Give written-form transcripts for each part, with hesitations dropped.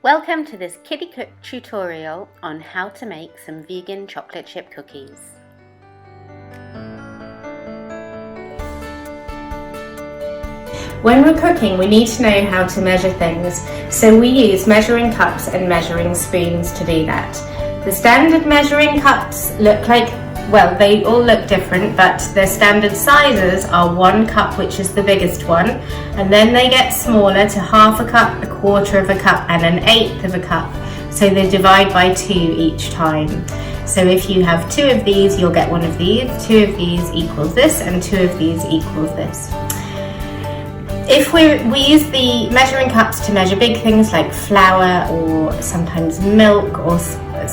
Welcome to this Kiddy Cook tutorial on how to make some vegan chocolate chip cookies. When we're cooking, we need to know how to measure things, so we use measuring cups and measuring spoons to do that. The standard measuring cups look like, well, they all look different, but their standard sizes are 1 cup, which is the biggest one, and then they get smaller to half a cup, a quarter of a cup, and an eighth of a cup. So they divide by 2 each time. So if you have 2 of these, you'll get 1 of these, 2 of these equals this, and 2 of these equals this. If we use the measuring cups to measure big things like flour or sometimes milk or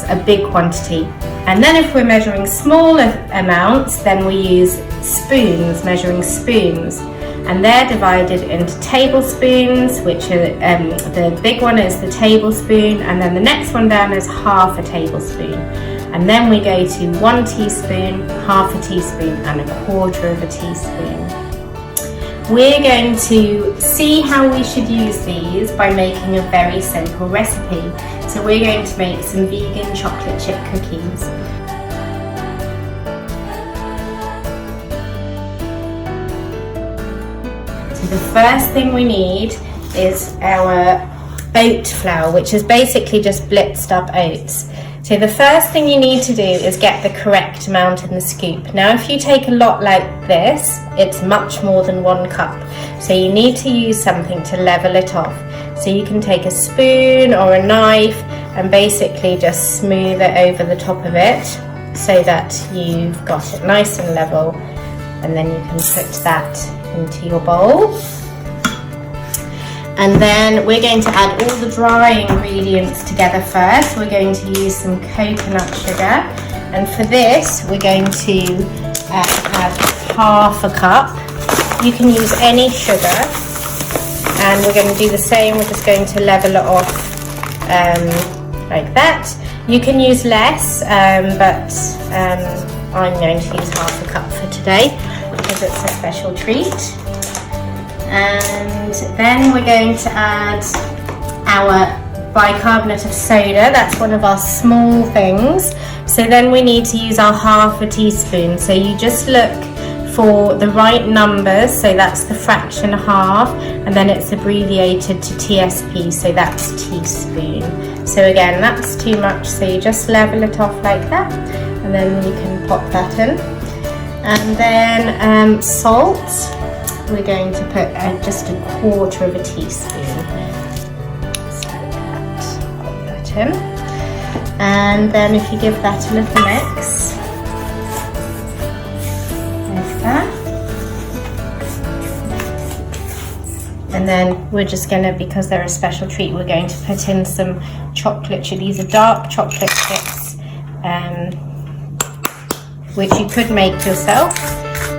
a big quantity. And then if we're measuring smaller amounts, then we use spoons, measuring spoons. And they're divided into tablespoons, which are, the big one is the tablespoon, and then the next one down is half a tablespoon. And then we go to 1 teaspoon, half a teaspoon, and a quarter of a teaspoon. We're going to see how we should use these by making a very simple recipe. So we're going to make some vegan chocolate chip cookies. So the first thing we need is our oat flour, which is basically just blitzed up oats. So the first thing you need to do is get the correct amount in the scoop. Now if you take a lot like this, it's much more than 1 cup. So you need to use something to level it off. So you can take a spoon or a knife and basically just smooth it over the top of it so that you've got it nice and level, and then you can put that into your bowl. And then we're going to add all the dry ingredients together first. We're going to use some coconut sugar, and for this we're going to add half a cup. You can use any sugar, and we're going to do the same. We're just going to level it off like that. You can use less, but I'm going to use half a cup for today because it's a special treat. And then we're going to add our bicarbonate of soda. That's one of our small things. So then we need to use our half a teaspoon. So you just look for the right numbers. So that's the fraction half, and then it's abbreviated to TSP. So that's teaspoon. So again, that's too much. So you just level it off like that, and then you can pop that in. And then salt. We're going to put just a quarter of a teaspoon. So pop that in. And then if you give that a little mix, like that. And then we're just going to, because they're a special treat, we're going to put in some chocolate chips. These are dark chocolate chips, which you could make yourself,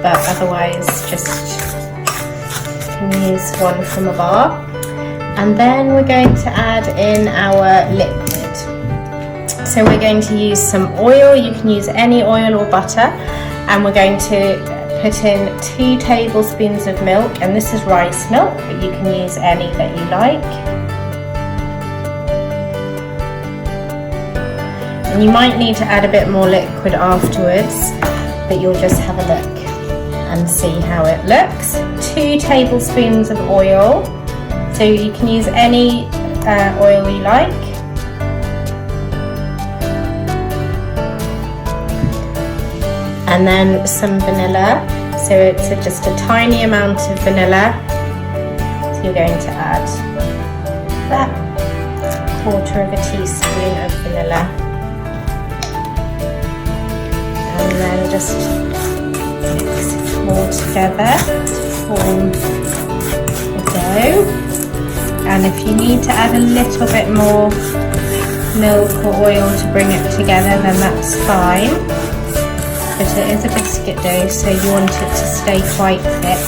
but otherwise just use one from a bar. And then we're going to add in our liquid. So we're going to use some oil. You can use any oil or butter, and we're going to put in 2 tablespoons of milk, and this is rice milk, but you can use any that you like. And you might need to add a bit more liquid afterwards, but you'll just have a look and see how it looks. 2 tablespoons of oil, so you can use any oil you like. And then some vanilla, so it's just a tiny amount of vanilla. So you're going to add that, quarter of a teaspoon of vanilla, and then just mix it all together to form a dough. And if you need to add a little bit more milk or oil to bring it together, then that's fine. But it is a biscuit dough, so you want it to stay quite thick.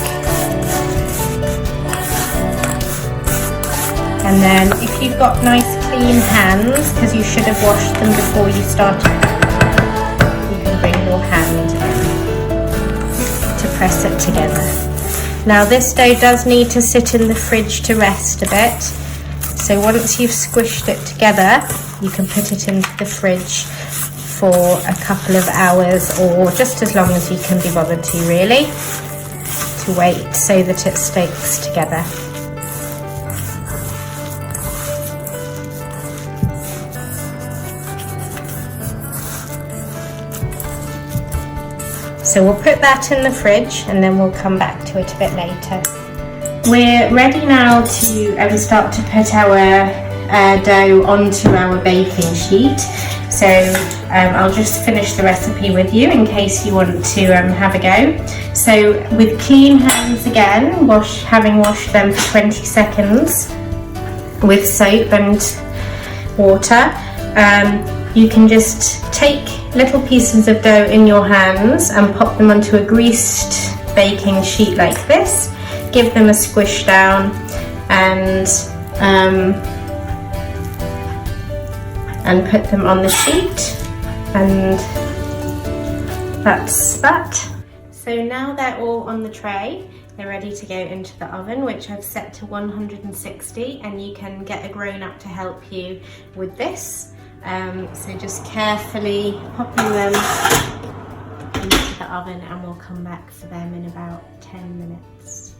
And then if you've got nice clean hands, because you should have washed them before you started, you can bring your hand in to press it together. Now this dough does need to sit in the fridge to rest a bit, So once you've squished it together, you can put it into the fridge for a couple of hours, or just as long as you can be bothered to, really, to wait so that it sticks together. So we'll put that in the fridge and then we'll come back to it a bit later. We're ready now to start to put our dough onto our baking sheet. So I'll just finish the recipe with you in case you want to have a go. So with clean hands again, having washed them for 20 seconds with soap and water, you can just take little pieces of dough in your hands and pop them onto a greased baking sheet like this. Give them a squish down and put them on the sheet, and that's that. So now they're all on the tray. They're ready to go into the oven, which I've set to 160, and you can get a grown-up to help you with this. So just carefully popping them into the oven, and we'll come back for them in about 10 minutes.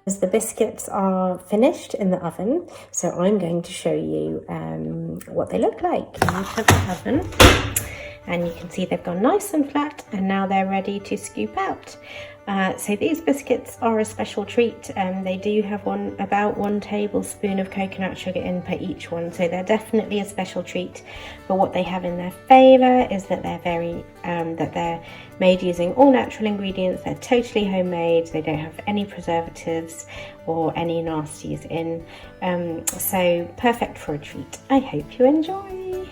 As the biscuits are finished in the oven, so I'm going to show you what they look like out of the oven. And you can see they've gone nice and flat, and now they're ready to scoop out. So these biscuits are a special treat. They do have about 1 tablespoon of coconut sugar in per each one, so they're definitely a special treat. But what they have in their favour is that they're made using all natural ingredients. They're totally homemade. They don't have any preservatives or any nasties in. So perfect for a treat. I hope you enjoy.